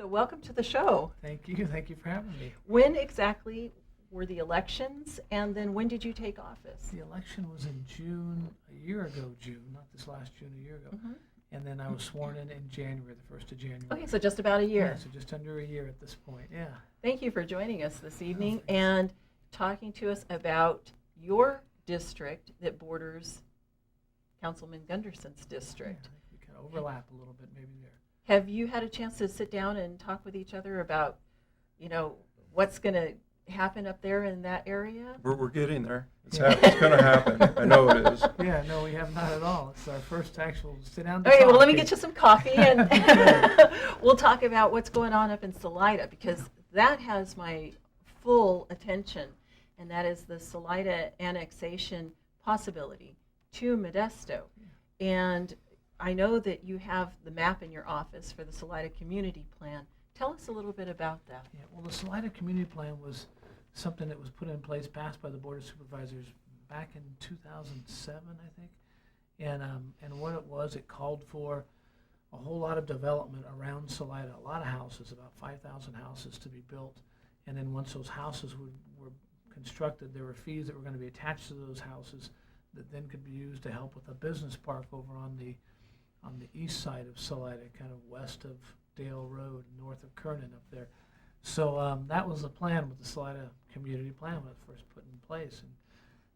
So welcome to the show. Thank you. Thank you for having me. When exactly were the elections, and then when did you take office? The election was in June, a year ago, not this last June, a year ago. Mm-hmm. And then I was sworn in January, the 1st of January. Okay, so just about a year. Yeah, so just under a year at this point, yeah. Thank you for joining us this evening thanks. and talking to us about your district that borders Councilman Gunderson's district. Yeah, I think we kind of overlap a little bit maybe there. Have you had a chance to sit down and talk with each other about, what's going to happen up there in that area? We're getting there. It's going to happen. I know it is. Yeah, no, we have not at all. It's our first actual sit down. Okay, well, let me get you some coffee, and we'll talk about what's going on up in Salida, because that has my full attention, and that is the Salida annexation possibility to Modesto. And I know that you have the map in your office for the Salida Community Plan. Tell us a little bit about that. Yeah, well, the Salina Community Plan was something that was put in place, passed by the Board of Supervisors back in 2007, I think. And what it was, it called for a whole lot of development around Salida, a lot of houses, about 5,000 houses to be built. And then once those houses were constructed, there were fees that were going to be attached to those houses that then could be used to help with a business park over on the east side of Salida, kind of west of Dale Road, north of Kernan up there. So that was the plan with the Salida Community Plan when it was first put in place.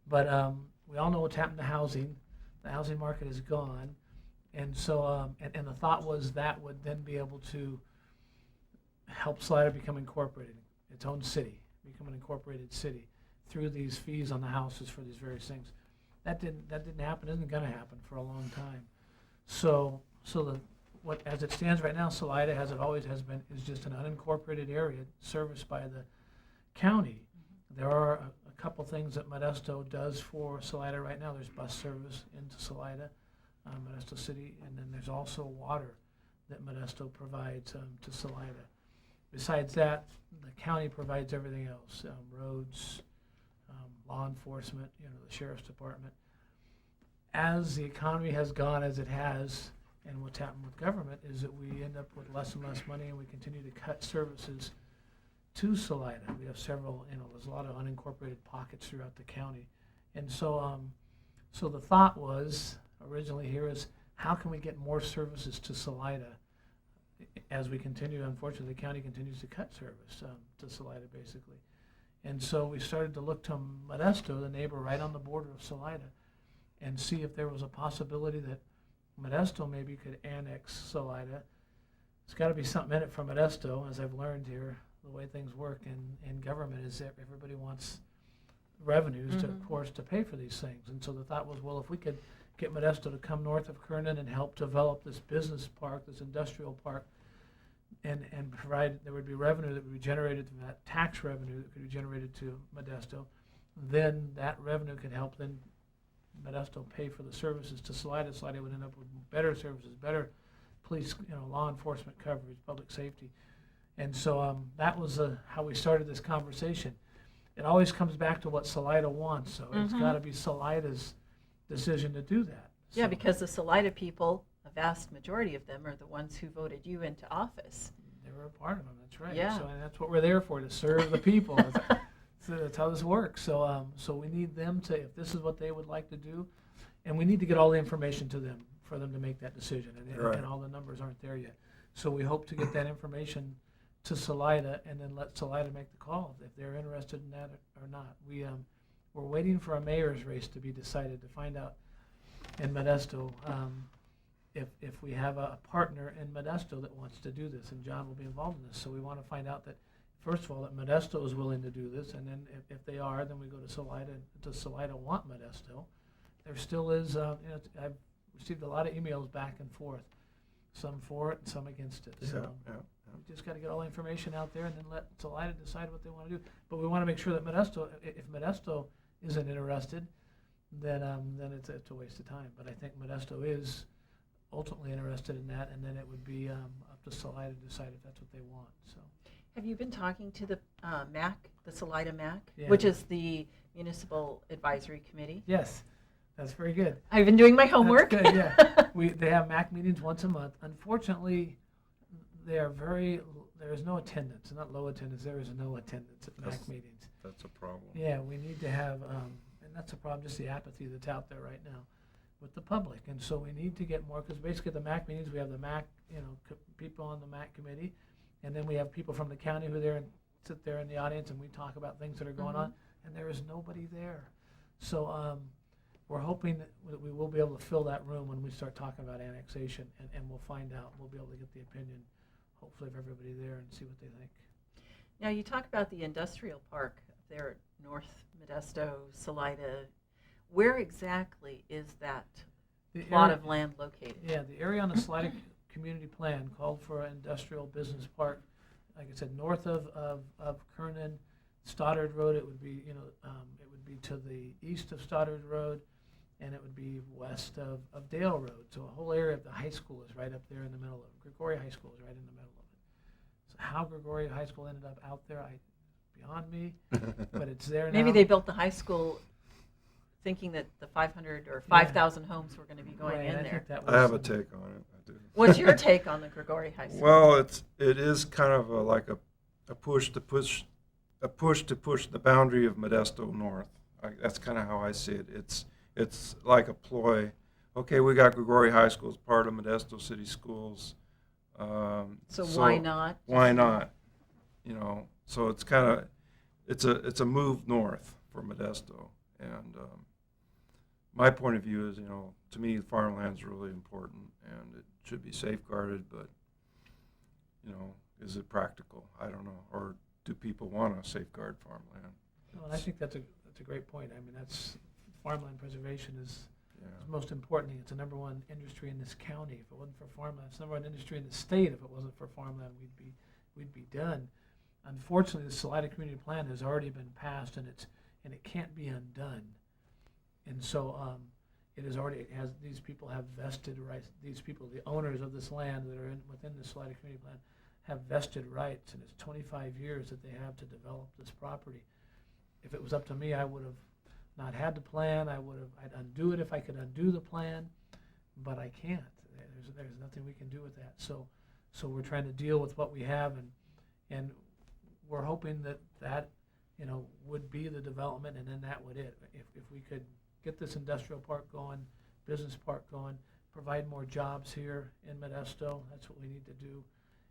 But we all know what's happened to housing. The housing market is gone. And so, and the thought was that would then be able to help Salida become incorporated, its own city, become an incorporated city through these fees on the houses for these various things. That didn't happen, isn't going to happen for a long time. So what as it stands right now, Salida, as it always has been, is just an unincorporated area serviced by the county. There are a couple things that Modesto does for Salida right now. There's bus service into Salida, Modesto City, and then there's also water that Modesto provides to Salida. Besides that, the county provides everything else, roads, law enforcement, the sheriff's department. As the economy has gone as it has, and what's happened with government is that we end up with less and less money, and we continue to cut services to Salida. We have several, there's a lot of unincorporated pockets throughout the county. And so, so the thought was originally here is how can we get more services to Salida as we continue, unfortunately, the county continues to cut service to Salida basically. And so we started to look to Modesto, the neighbor right on the border of Salida, and see if there was a possibility that Modesto maybe could annex Salida. There's got to be something in it for Modesto, as I've learned here. The way things work in government is that everybody wants revenues, to, of course, to pay for these things. And so the thought was, well, if we could get Modesto to come north of Kernan and help develop this business park, this industrial park, and provide, there would be revenue that would be generated from that, tax revenue that could be generated to Modesto, then that revenue could help then Modesto pay for the services to Salida. Salida would end up with better services, better police, law enforcement coverage, public safety. And so that was how we started this conversation. It always comes back to what Salida wants, so it's got to be Salida's decision to do that. Yeah, So because the Salida people, a vast majority of them, are the ones who voted you into office. they were a part of them, that's right. Yeah. So and that's what we're there for, to serve the people. So that's how this works. So so we need them to, if this is what they would like to do, and we need to get all the information to them for them to make that decision, and all the numbers aren't there yet. So we hope to get that information to Salida and then let Salida make the call if they're interested in that or not. We're waiting for a mayor's race to be decided to find out in Modesto if we have a partner in Modesto that wants to do this, and John will be involved in this. So we want to find out that, first of all, that Modesto is willing to do this, and then if they are, then we go to Salida. Does Salida want Modesto? There still is, I've received a lot of emails back and forth, some for it and some against it. So we just got to get all the information out there and then let Salida decide what they want to do. But we want to make sure that Modesto, if Modesto isn't interested, then it's a waste of time. But I think Modesto is ultimately interested in that, and then it would be up to Salida to decide if that's what they want. So. Have you been talking to the MAC, the Salida MAC, Yeah. which is the Municipal Advisory Committee? Yes, that's very good. I've been doing my homework. That's good, yeah. They have MAC meetings once a month. Unfortunately, they are very, there is no attendance, not low attendance, there is no attendance at That's- MAC meetings. That's a problem. Yeah, we need to have, and that's a problem, just the apathy that's out there right now with the public. And so we need to get more, because basically at the MAC meetings, we have the MAC, people on the MAC committee, and then we have people from the county who are there and sit there in the audience, and we talk about things that are going on, and there is nobody there. So we're hoping that we will be able to fill that room when we start talking about annexation, and we'll find out. We'll be able to get the opinion, hopefully, of everybody there and see what they think. Now, you talk about the industrial park there at North Modesto, Salida. Where exactly is that The plot area- of land located? Yeah, the area on the Salida community plan called for an industrial business park. Like I said, north of Kernan, Stoddard Road, it would be, it would be to the east of Stoddard Road, and it would be west of Dale Road. So a whole area of the high school is right up there in the middle of it. Grigori High School is right in the middle of it. So how Grigori High School ended up out there, beyond me, but it's there now. Maybe they built the high school thinking that the 500 or 5,000 homes were going to be going Right, in I there. think that was I have a take on it. I do. What's your take on the Grigori High School? Well, it is kind of like a push to push the boundary of Modesto north. That's kind of how I see it. It's like a ploy. Okay, we got Grigori High School as part of Modesto City Schools. So why not? Why not? So it's kind of it's a move north for Modesto, and my point of view is, to me, farmland's really important, and it should be safeguarded. But is it practical? I don't know. Or do people want to safeguard farmland? Well, I think that's a great point. I mean, that's farmland preservation is Yeah. the most important thing. It's the number one industry in this county. If it wasn't for farmland, it's the number one industry in the state. If it wasn't for farmland, we'd be done. Unfortunately, the Salida Community Plan has already been passed, and it can't be undone. And so it has these people have vested rights. These people, the owners of this land that are within the Salida Community Plan, have vested rights, and it's 25 years that they have to develop this property. If it was up to me, I would have not had the plan. I'd undo it if I could undo the plan, but I can't. There's nothing we can do with that. So we're trying to deal with what we have, and we're hoping that would be the development, and then that would it. If we could get this industrial park going, business park going, provide more jobs here in Modesto, that's what we need to do.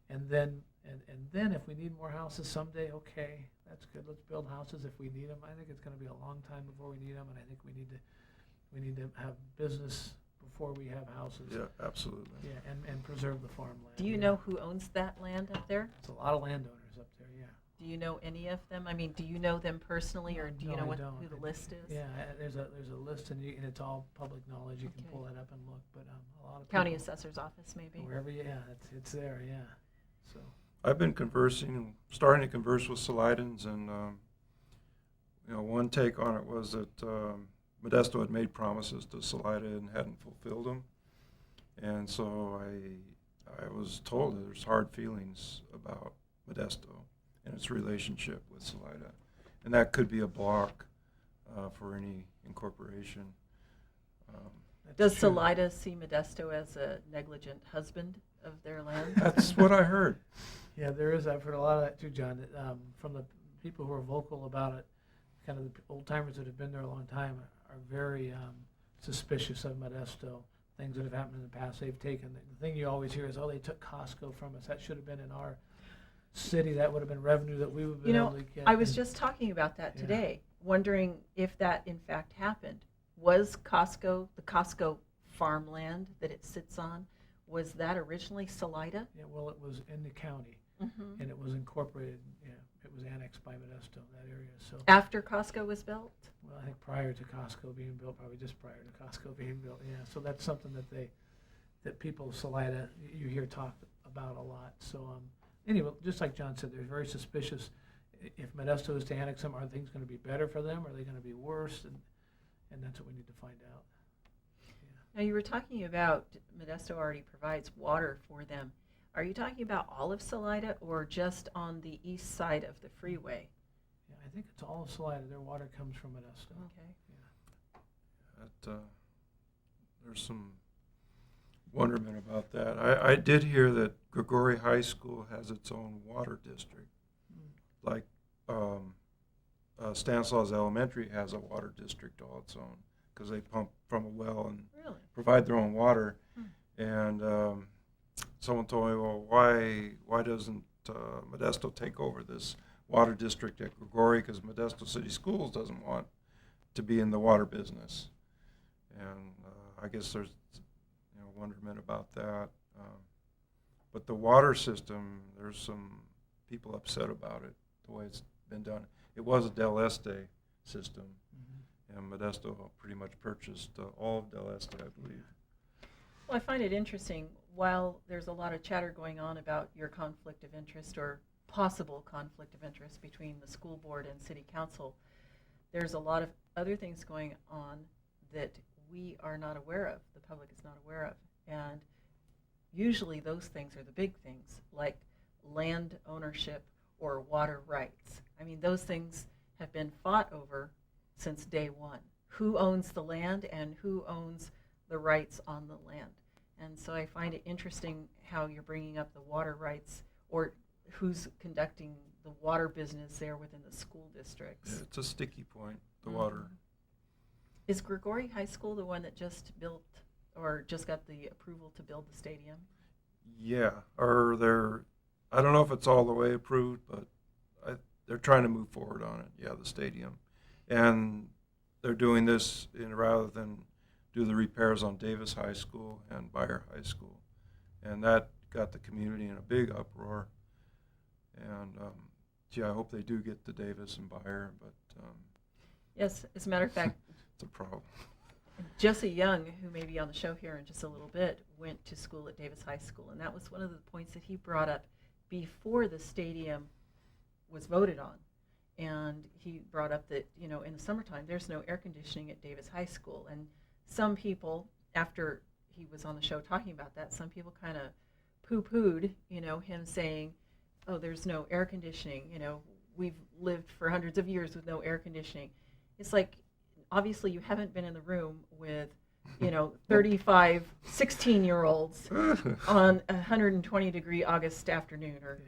And then if we need more houses someday, okay, that's good. Let's build houses if we need them. I think it's going to be a long time before we need them, and I think we need to have business before we have houses. Yeah, absolutely. Yeah, and preserve the farmland. Do you know who owns that land up there? It's a lot of landowners up there. Yeah. Do you know any of them? I mean, do you know them personally, or do you No, know I don't. who the list is? Yeah, there's a list, and it's all public knowledge. You can Okay. pull that up and look. But a lot of County people, Assessor's Office, maybe? wherever, yeah, it's there. Yeah. So. I've been starting to converse with Salidans, and one take on it was that Modesto had made promises to Salida and hadn't fulfilled them, and so I was told that there's hard feelings about Modesto and its relationship with Salida, and that could be a block for any incorporation. Does true. Salida see Modesto as a negligent husband of their land? That's what I heard. Yeah, there is. I've heard a lot of that too, John. From the people who are vocal about it, kind of the old timers that have been there a long time are very suspicious of Modesto. Things that have happened in the past, they've taken. The thing you always hear is, "Oh, they took Costco from us. That should have been in our city. That would have been revenue that we would have been able to get." I was just talking about that Yeah. today, wondering if that in fact happened. Was Costco, the Costco farmland that it sits on, was that originally Salida? Yeah, well, it was in the county, Mm-hmm. and it was incorporated. Yeah, it was annexed by Modesto, that area. So, After Costco was built? well, I think prior to Costco being built, probably just prior to Costco being built. Yeah, so that's something that people of Salida you hear talked about a lot. So anyway, just like John said, they're very suspicious. If Modesto is to annex them, are things going to be better for them? Are they going to be worse? And that's what we need to find out. Now, you were talking about Modesto already provides water for them. Are you talking about all of Salida or just on the east side of the freeway? Yeah, I think it's all of Salida. Their water comes from Modesto. Okay. There's some wonderment about that. I did hear that Grigori High School has its own water district, like Stanislaus Elementary has a water district all its own because they pump from a well and Really? provide their own water. And someone told me, well, why doesn't Modesto take over this water district at Grigori? Because Modesto City Schools doesn't want to be in the water business. And I guess there's wonderment about that. But the water system, there's some people upset about it, the way it's been done. It was a Del Este system, and Modesto pretty much purchased all of Del Este, I believe. Well, I find it interesting, while there's a lot of chatter going on about your conflict of interest or possible conflict of interest between the school board and city council, there's a lot of other things going on that we are not aware of, the public is not aware of. And usually those things are the big things, like land ownership or water rights. I mean, those things have been fought over since day one. Who owns the land and who owns the rights on the land? And so I find it interesting how you're bringing up the water rights, or who's conducting the water business there within the school districts. Yeah, it's a sticky point, the water. Is Grigori High School the one that just built or just got the approval to build the stadium? Yeah, or I don't know if it's all the way approved, but they're trying to move forward on it. Yeah, the stadium. And they're doing this rather than do the repairs on Davis High School and Bayer High School. And that got the community in a big uproar. And, I hope they do get to Davis and Bayer, but Yes, as a matter of fact, it's a problem. Jesse Young, who may be on the show here in just a little bit, went to school at Davis High School, and that was one of the points that he brought up before the stadium was voted on. And he brought up that, in the summertime, there's no air conditioning at Davis High School. And some people, after he was on the show talking about that, some people kind of poo-pooed, him saying, oh, there's no air conditioning, we've lived for hundreds of years with no air conditioning. It's like, obviously you haven't been in the room with, 35 16-year-olds on a 120-degree August afternoon, or,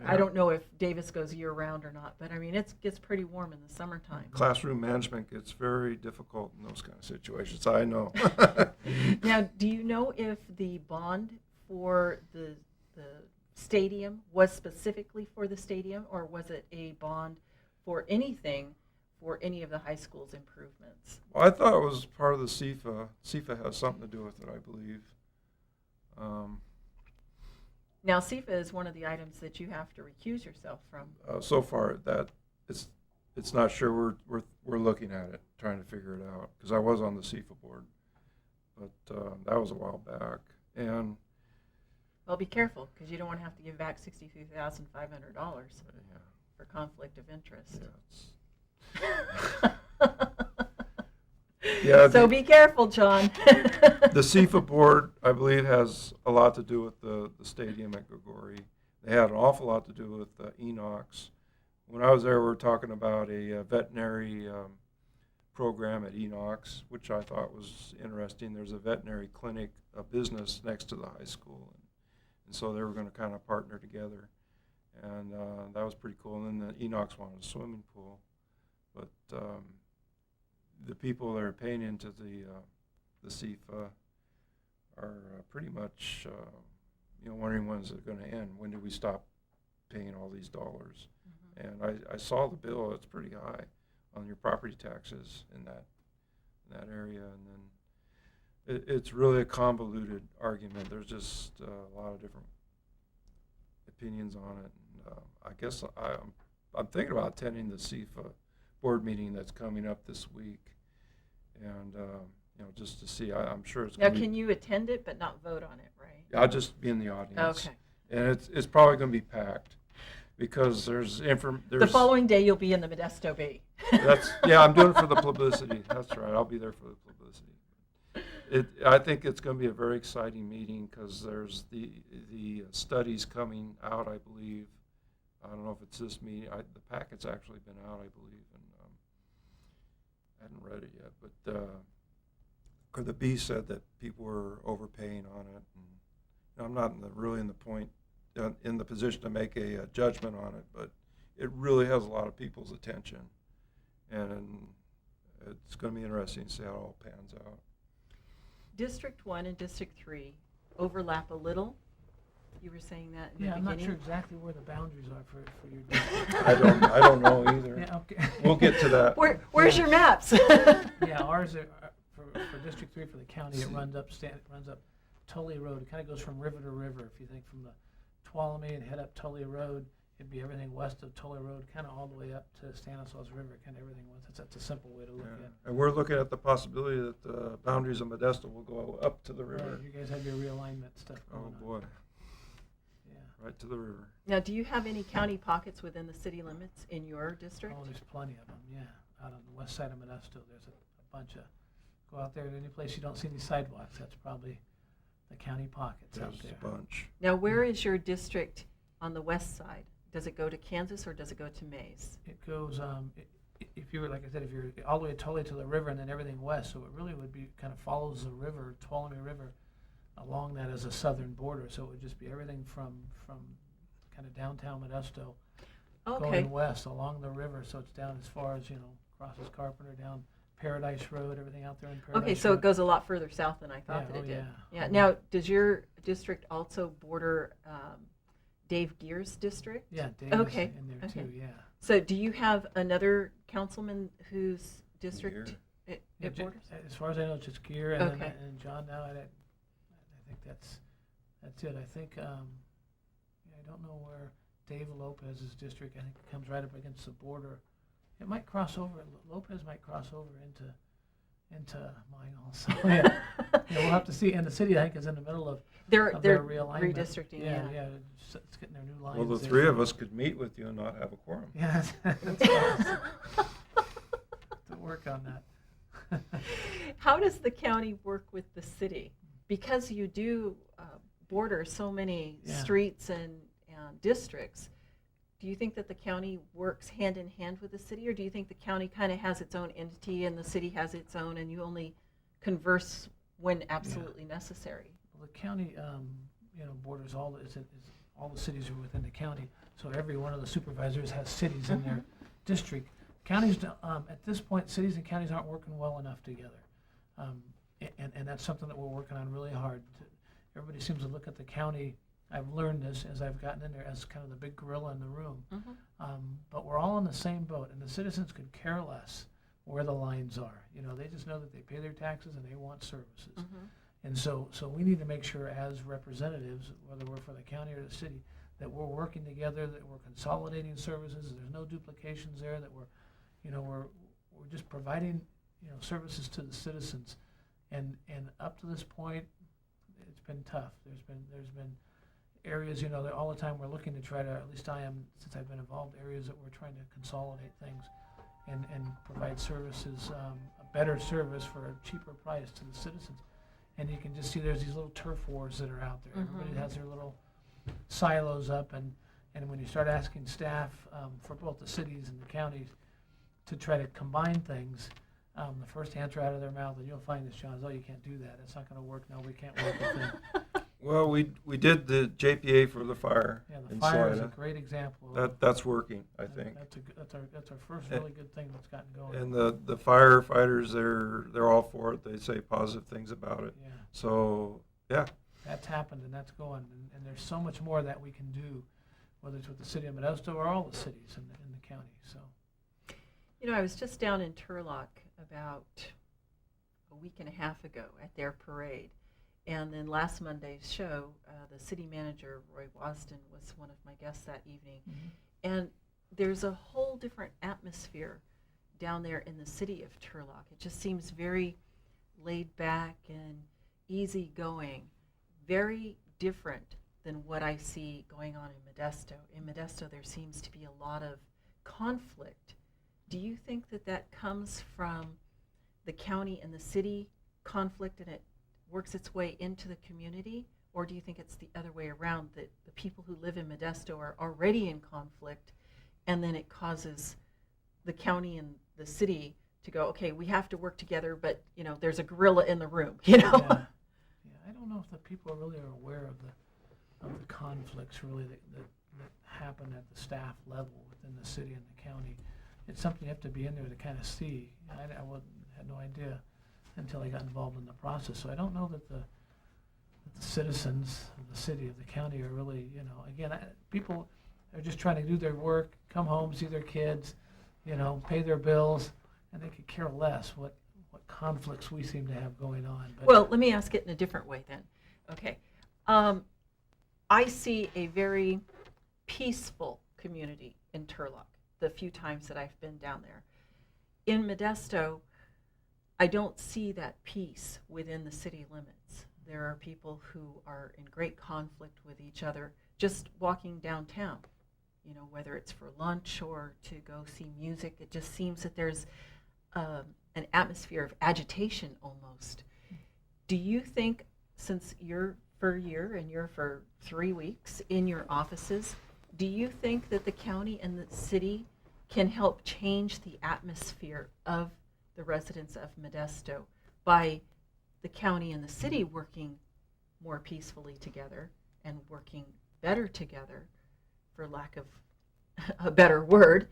I don't know if Davis goes year-round or not, but I mean, it gets pretty warm in the summertime. Classroom management gets very difficult in those kind of situations, I know. Now, do you know if the bond for the stadium was specifically for the stadium, or was it a bond for anything for any of the high school's improvements? Well, I thought it was part of the CFA. CFA has something to do with it, I believe. Now, CFA is one of the items that you have to recuse yourself from. So far, that it's not sure. We're looking at it, trying to figure it out. Because I was on the CFA board, but that was a while back. And Well, be careful, because you don't want to have to give back $63,500 yeah, for conflict of interest. yeah. So be careful, John. The CFA board, I believe, has a lot to do with the stadium at Grigori. They had an awful lot to do with Enox. When I was there, we were talking about a veterinary program at Enox, which I thought was interesting. There's a veterinary clinic, a business next to the high school, and so they were going to kind of partner together, and that was pretty cool. And then Enox wanted a swimming pool, but the people that are paying into the CFA are pretty much wondering when's it going to end. When do we stop paying all these dollars? Mm-hmm. And I saw the bill; it's pretty high on your property taxes in that area, and then it's really a convoluted argument. There's just a lot of different opinions on it. And, I guess I'm thinking about attending the CFA board meeting that's coming up this week, and just to see. I'm sure it's. Now, can you attend it but not vote on it, right? I'll just be in the audience. Okay. And it's probably going to be packed because there's The following day, you'll be in the Modesto Bee. I'm doing it for the publicity. That's right. I'll be there for the publicity. I think it's going to be a very exciting meeting because there's the studies coming out, I believe. I don't know if it's this meeting. The packet's actually been out, I believe, and I hadn't read it yet. But or the Bee said that people were overpaying on it. And I'm not really in the position to make a judgment on it, but it really has a lot of people's attention, and it's going to be interesting to see how it all pans out. District 1 and District 3 overlap a little. You were saying that in Yeah, the I'm beginning. not sure exactly where the boundaries are for your district. I don't know either. Yeah, okay. We'll get to that. Where's your maps? Yeah, ours are, for District 3 for the county, it runs up Tully Road. It kind of goes from river to river. If you think from the Tuolumne and head up Tully Road, it'd be everything west of Tully Road, kind of all the way up to Stanislaus River, kind of everything west. That's a simple way to look Yeah. at it. And we're looking at the possibility that the boundaries of Modesto will go up to the Right, river. you guys have your realignment stuff going Oh, on. boy, Yeah. right to the river. Now, do you have any county pockets within the city limits in your district? Oh, there's plenty of them, yeah. Out on the west side of Modesto, there's a bunch of, go out there, any place you don't see any sidewalks, that's probably the county pockets out There's there. a bunch. Now, where is your district on the west side? Does it go to Kansas or does it go to Mays? It goes, if you were, like I said, if you're all the way totally to the river and then everything west, so it really would be, kind of follows the river, Tuolumne River, along that as a southern border, so it would just be everything from kind of downtown Modesto, Okay. going west along the river, so it's down as far as, crosses Carpenter, down Paradise Road, everything out there in Paradise Okay, so Road. it goes a lot further south than I thought Yeah, that it oh, did. yeah. Yeah. Mhm. Now, does your district also border Dave Gear's district? Yeah, Dave Okay, is in there okay. too, yeah. So, do you have another councilman whose district Gear. it Yeah, borders? as far as I know, it's just Gear and, Okay. then, and John now, I think that's it. I think, I don't know where Dave Lopez's district, I think it comes right up against the border. It might cross over, Lopez might cross over into mine also. Yeah, we'll have to see. And the city, I think, is in the middle of They're their realignment. redistricting. Yeah, Yeah. it's getting their new lines. Well, the there. three of us could meet with you and not have a quorum. Yeah, that's awesome. To work on that. How does the county work with the city? Because you do border so many Yeah. streets and districts, do you think that the county works hand in hand with the city, or do you think the county kind of has its own entity and the city has its own and you only converse when absolutely necessary? Well, the county, borders all the cities are within the county, so every one of the supervisors has cities in their district. Counties, at this point, cities and counties aren't working well enough together, and that's something that we're working on really hard. Everybody seems to look at the county. I've learned this as I've gotten in there as kind of the big gorilla in the room. But we're all in the same boat, and the citizens could care less where the lines are. They just know that they pay their taxes and they want services. And so we need to make sure as representatives, whether we're for the county or the city, that we're working together, that we're consolidating services, there's no duplications there, that we're just providing, services to the citizens. And up to this point, it's been tough. There's been areas, that all the time we're looking to try to, at least I am, since I've been involved, areas that we're trying to consolidate things and provide services, a better service for a cheaper price to the citizens. And you can just see there's these little turf wars that are out there. Everybody has their little silos up, and when you start asking staff for both the cities and the counties to try to combine things, the first answer out of their mouth, and you'll find this, John, is, oh, you can't do that. It's not going to work. No, we can't work with them. Well, we did the JPA for the fire Yeah, the in fire is a Salina. great example. Of That's working, I think. That's our first really good thing that's gotten going. And the firefighters, they're all for it. They say positive things about it. Yeah, So, yeah. that's happened and that's going, and there's so much more that we can do, whether it's with the city of Modesto or all the cities in the county. So I was just down in Turlock about a week and a half ago at their parade. And then last Monday's show, the city manager, Roy Wasden, was one of my guests that evening. And there's a whole different atmosphere down there in the city of Turlock. It just seems very laid back and easygoing, very different than what I see going on in Modesto. In Modesto, there seems to be a lot of conflict. Do you think that comes from the county and the city conflict, and it works its way into the community? Or do you think it's the other way around, that the people who live in Modesto are already in conflict, and then it causes the county and the city to go, okay, we have to work together, but, you know, there's a gorilla in the room, you know? Yeah. Yeah, I don't know if the people really are aware of the conflicts really that happen at the staff level within the city and the county. It's something you have to be in there to kind of see. I had no idea until I got involved in the process. So I don't know that the citizens of the city, of the county are really, you know, again, people are just trying to do their work, come home, see their kids, you know, pay their bills, and they could care less what conflicts we seem to have going on. But Well, let me ask it in a different way then. Okay. I see a very peaceful community in Turlock the few times that I've been down there. In Modesto, I don't see that peace within the city limits. There are people who are in great conflict with each other just walking downtown, you know, whether it's for lunch or to go see music. It just seems that there's an atmosphere of agitation almost. Do you think, since you're for a year and you're for 3 weeks in your offices, do you think that the county and the city can help change the atmosphere of the residents of Modesto by the county and the city working more peacefully together and working better together, for lack of a better word?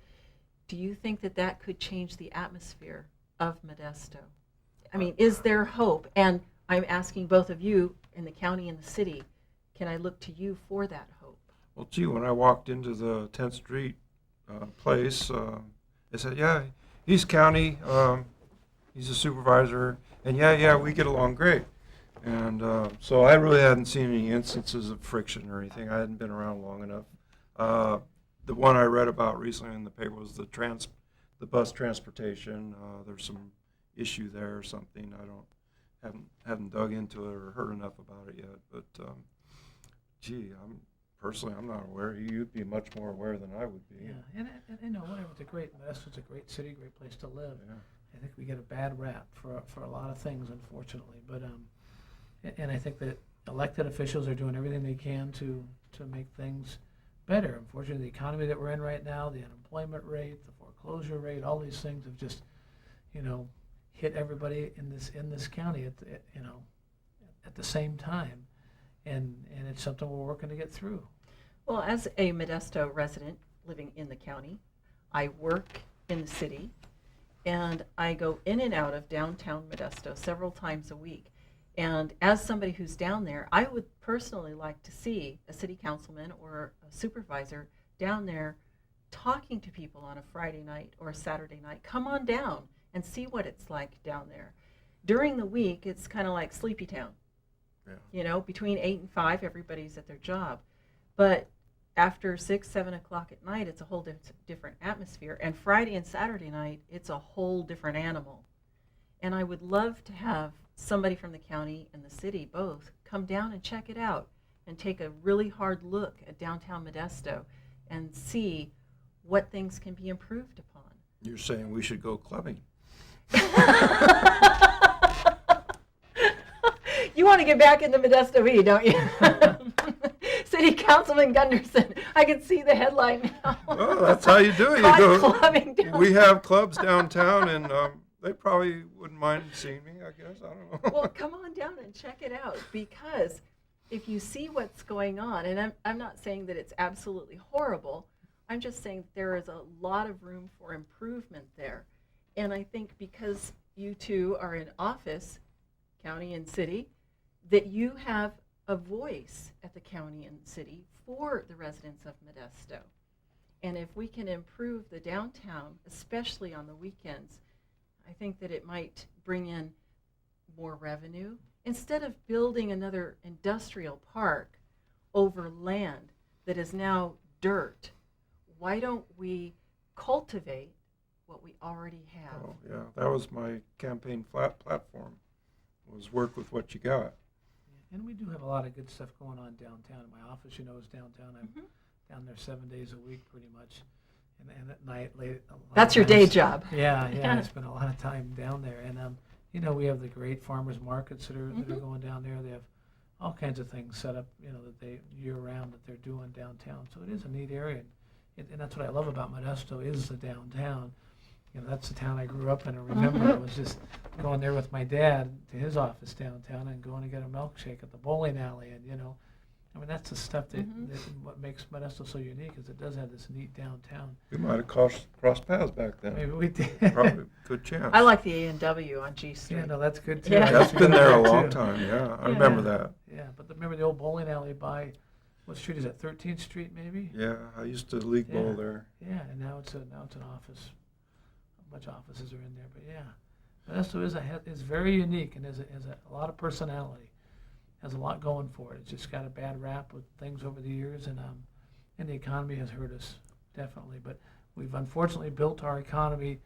Do you think that that could change the atmosphere of Modesto? I mean, is there hope? And I'm asking both of you in the county and the city, can I look to you for that hope? Well, gee, when I walked into the 10th Street place, they said, yeah, he's county, he's a supervisor, and yeah, we get along great. And so I really hadn't seen any instances of friction or anything. I hadn't been around long enough. The one I read about recently in the paper was the bus transportation. There's some issue there or something. Haven't dug into it or heard enough about it yet. But gee, I'm not aware. You'd be much more aware than I would be. yeah, and you know, whatever. Modesto's a great city, great place to live. Yeah. I think we get a bad rap for a lot of things, unfortunately. But and I think that elected officials are doing everything they can to make things better. Unfortunately, the economy that we're in right now, the unemployment rate, the foreclosure rate, all these things have just, you know, hit everybody in this county at the same time, and it's something we're working to get through. Well, as a Modesto resident living in the county, I work in the city, and I go in and out of downtown Modesto several times a week. And as somebody who's down there, I would personally like to see a city councilman or a supervisor down there talking to people on a Friday night or a Saturday night. Come on down and see what it's like down there. During the week, it's kind of like Sleepy Town. Yeah. You know, between 8 and 5, everybody's at their job. But after 6, 7 o'clock at night, it's a whole different atmosphere. And Friday and Saturday night, it's a whole different animal. And I would love to have somebody from the county and the city both come down and check it out and take a really hard look at downtown Modesto and see what things can be improved upon. You're saying we should go clubbing? You want to get back into Modesto Bee, don't you? City Councilman Gunderson. I can see the headline now. Well, that's how you do it. You Caught go. clubbing down. We have clubs downtown, and they probably wouldn't mind seeing me, I guess. I don't know. Well, come on down and check it out, because if you see what's going on, and I'm not saying that it's absolutely horrible, I'm just saying there is a lot of room for improvement there. And I think because you two are in office, county and city, that you have a voice at the county and city for the residents of Modesto. And if we can improve the downtown, especially on the weekends, I think that it might bring in more revenue. Instead of building another industrial park over land that is now dirt, why don't we cultivate what we already have? Oh, yeah, that was my campaign platform, was work with what you got. And we do have a lot of good stuff going on downtown. My office, you know, is downtown. I'm down there 7 days a week pretty much. And at night, late. That's your day job. Yeah, I spend a lot of time down there. And, you know, we have the great farmers markets that are going down there. They have all kinds of things set up, you know, that they year-round that they're doing downtown. So it is a neat area. And that's what I love about Modesto is the downtown. You know, that's the town I grew up in. I remember I was just going there with my dad to his office downtown and going to get a milkshake at the bowling alley. And, you know, I mean, that's the stuff that what makes Modesto so unique is it does have this neat downtown. We might have crossed paths back then. Maybe we did. Probably, good chance. I like the A&W on G Street. Yeah, no, that's good too. Yeah. I That's used to been go there a long too. time, yeah, I Yeah. remember that. Yeah, but remember the old bowling alley by, what street is that, 13th Street maybe? Yeah, I used to league bowl Yeah. there. Yeah, and now it's an office. A bunch of offices are in there, but yeah. Modesto is very unique and has a lot of personality. Has a lot going for it. It's just got a bad rap with things over the years, and the economy has hurt us, definitely. But we've unfortunately built our economy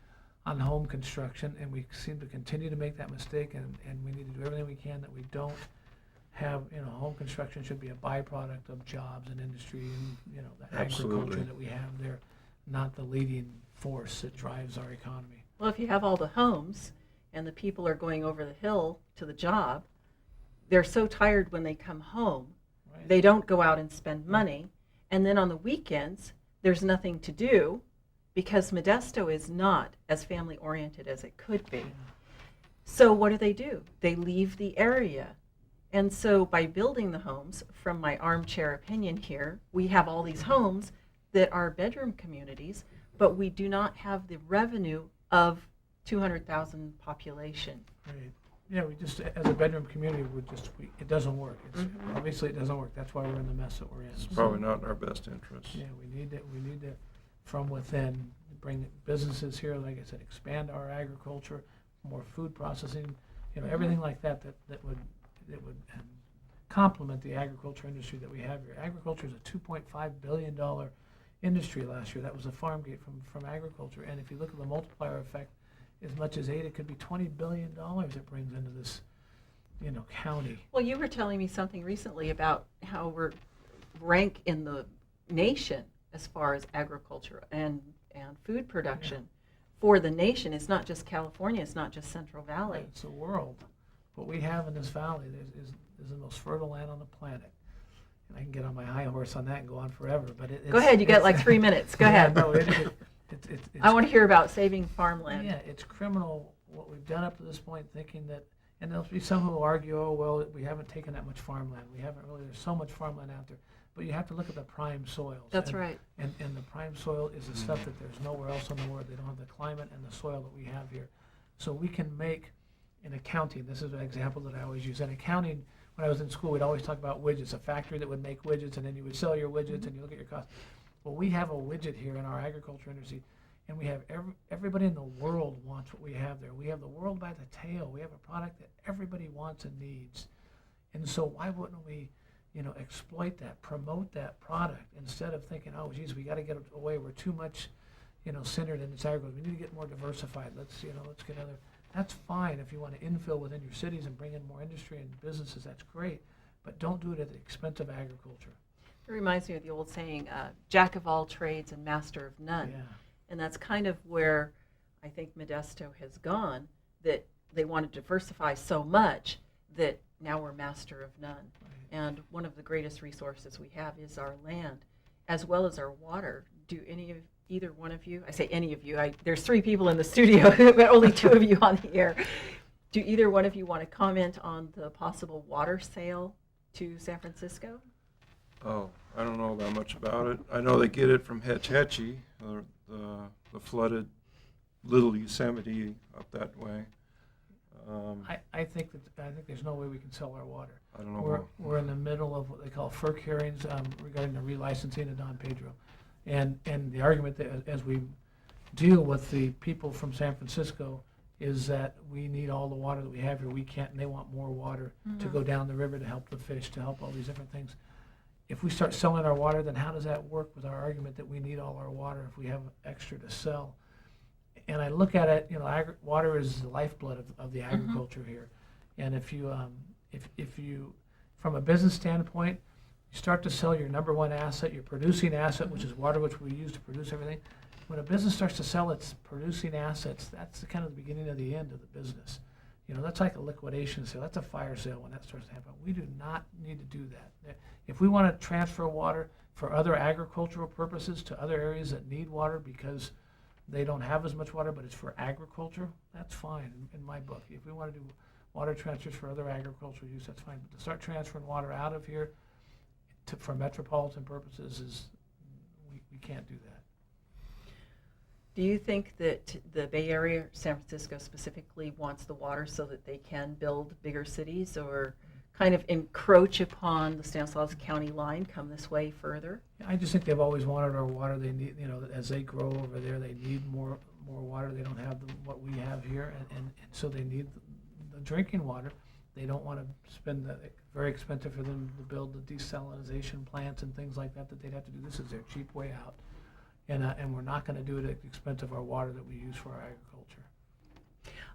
on home construction, and we seem to continue to make that mistake, and we need to do everything we can that we don't have, you know, home construction should be a byproduct of jobs and industry and, you know, the Absolutely. agriculture that we have there, not the leading force that drives our economy. Well, if you have all the homes and the people are going over the hill to the job, they're so tired when they come home, Right. they don't go out and spend money. And then on the weekends, there's nothing to do because Modesto is not as family oriented as it could be. So what do? They leave the area. And so by building the homes, from my armchair opinion here, we have all these homes that are bedroom communities, but we do not have the revenue of 200,000 population. Right. Yeah, we just, as a bedroom community, it doesn't work. Obviously it doesn't work. That's why we're in the mess that we're in. It's probably not in our best interest. Yeah, we need to, from within, bring businesses here, like I said, expand our agriculture, more food processing, you know, everything like that would complement the agriculture industry that we have here. Agriculture is a $2.5 billion industry last year. That was a farm gate from agriculture. And if you look at the multiplier effect, as much as 8, it could be $20 billion it brings into this, you know, county. Well, you were telling me something recently about how we're rank in the nation as far as agriculture and food production for the nation. It's not just California, it's not just Central Valley. It's the world. What we have in this valley is the most fertile land on the planet. And I can get on my high horse on that and go on forever, but Go ahead, you got like 3 minutes. Go ahead. No, I want to hear about saving farmland. Yeah, it's criminal what we've done up to this point, thinking that, and there'll be some who will argue, oh, well, we haven't taken that much farmland. We haven't really, there's so much farmland out there. But you have to look at the prime soils. That's right. And the prime soil is the stuff that there's nowhere else in the world. They don't have the climate and the soil that we have here. So we can make, in accounting, this is an example that I always use. In accounting, when I was in school, we'd always talk about widgets, a factory that would make widgets, and then you would sell your widgets and you look at your cost. Well, we have a widget here in our agriculture industry, and we have everybody in the world wants what we have there. We have the world by the tail. We have a product that everybody wants and needs. And so why wouldn't we, you know, exploit that, promote that product, instead of thinking, oh, geez, we got to get away. We're too much, you know, centered in this agriculture. We need to get more diversified. Let's get other. That's fine if you want to infill within your cities and bring in more industry and businesses. That's great, but don't do it at the expense of agriculture. It reminds me of the old saying, jack of all trades and master of none. Yeah. And that's kind of where I think Modesto has gone, that they want to diversify so much that now we're master of none. Right. And one of the greatest resources we have is our land, as well as our water. Do either one of you, I say any of you, there's 3 people in the studio, but only 2 of you on the air. Do either one of you want to comment on the possible water sale to San Francisco? Oh, I don't know that much about it. I know they get it from Hetch Hetchy, the flooded Little Yosemite up that way. I think there's no way we can sell our water. I don't know. We're in the middle of what they call FERC hearings regarding the relicensing of Don Pedro, and the argument that as we deal with the people from San Francisco is that we need all the water that we have here. We can't, and they want more water to go down the river to help the fish, to help all these different things. If we start selling our water, then how does that work with our argument that we need all our water if we have extra to sell? And I look at it, you know, water is the lifeblood of the agriculture here. And if you, from a business standpoint, you start to sell your number one asset, your producing asset, which is water, which we use to produce everything. When a business starts to sell its producing assets, that's the kind of the beginning of the end of the business. You know, that's like a liquidation sale. That's a fire sale when that starts to happen. We do not need to do that. If we want to transfer water for other agricultural purposes to other areas that need water because they don't have as much water, but it's for agriculture, that's fine in my book. If we want to do water transfers for other agricultural use, that's fine. But to start transferring water out of here for metropolitan purposes we can't do that. Do you think that the Bay Area, San Francisco specifically, wants the water so that they can build bigger cities, or kind of encroach upon the Stanislaus County line, come this way further? I just think they've always wanted our water. They need, as they grow over there, they need more water. They don't have what we have here, and so they need the drinking water. They don't want to spend very expensive for them to build the desalination plants and things like that they'd have to do. This is their cheap way out, and we're not going to do it at the expense of our water that we use for our agriculture.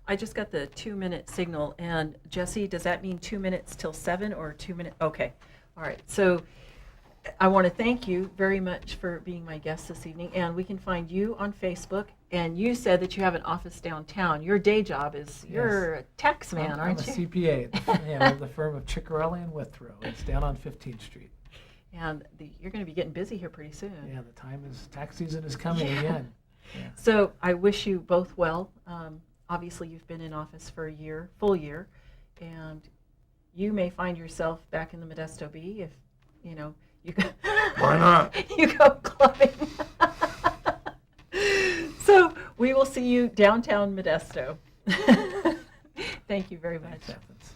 I just got the 2-minute signal, and Jesse, does that mean 2 minutes till 7 or 2 minutes? Okay, all right. So I want to thank you very much for being my guest this evening, and we can find you on Facebook. And you said that you have an office downtown. Your day job is you're a tax man, aren't you? I'm a CPA of the firm of Ciccarelli and Withrow. It's down on 15th Street. And you're going to be getting busy here pretty soon. Yeah, tax season is coming again. Yeah. So I wish you both well. Obviously, you've been in office for a year, full year, and you may find yourself back in the Modesto Bee if, you go. Why not? You go clubbing. So we will see you downtown Modesto. Thank you very much. Thanks, Athens.